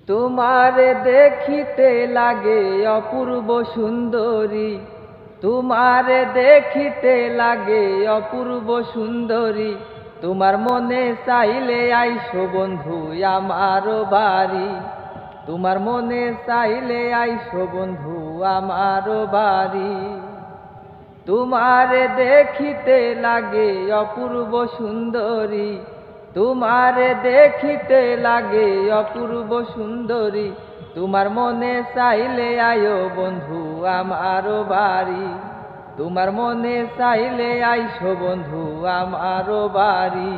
তোমারে দেখিতে লাগে অপূর্ব সুন্দরী, তোমারে দেখিতে লাগে অপূর্ব সুন্দরী। তোমার মনে চাইলে আইসো বন্ধু আমার বাড়ি, তোমার মনে চাইলে আইসো বন্ধু আমার বাড়ি। তোমারে দেখিতে লাগে অপূর্ব সুন্দরী, তোমারে দেখিতে লাগে অপূর্ব সুন্দরী। তোমার মনে চাইলে আয়ো বন্ধু আমার বাড়ি, তোমার মনে চাইলে আইসো বন্ধু আমার বাড়ি।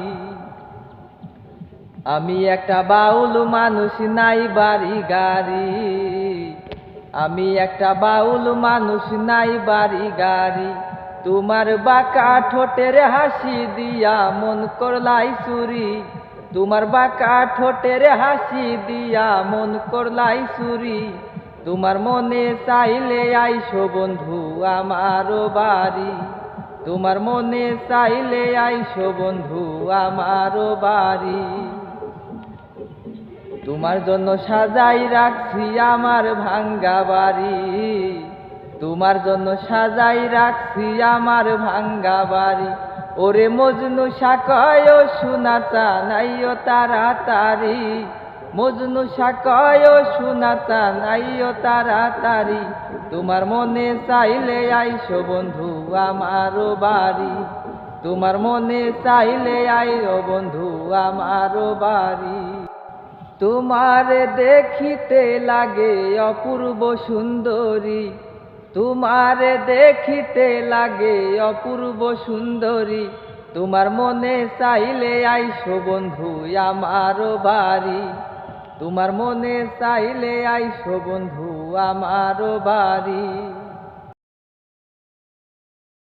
আমি একটা বাউল মানুষ, নাই বাড়ি গাড়ি, আমি একটা বাউল মানুষ, নাই বাড়ি গাড়ি। তোমার বাঁকা ঠোঁটের হাসি দিয়া মন করলাই চুরি, তোমার বাঁকা ঠোঁটের হাসি দিয়া মন করলাই চুরি। তোমার মনে চাইলে আইসো বন্ধু আমার বাড়ি, তোমার মনে চাইলে আইসো বন্ধু আমার বাড়ি। তোমার জন্য সাজাই রাখছি আমার ভাঙ্গা বাড়ি, তোমার জন্য সাজাই রাখছি আমার ভাঙ্গা বাড়ি। ওরে মজনু সাকয় সোনা চানাইও তাড়াতাড়ি, মজনু সাকয় সোনা চানাইও তাড়াতাড়ি। তোমার মনে চাইলে আইসো বন্ধু আমার বাড়ি, তোমার মনে চাইলে আইও বন্ধু আমার বাড়ি। তোমারে দেখিতে লাগে অপূর্ব সুন্দরী, তোমারে দেখিতে লাগে অপূর্ব সুন্দরী। তোমার মনে চাইলে আইসো বন্ধু আমার বাড়ি, তোমার মনে চাইলে আইসো বন্ধু আমার বাড়ি।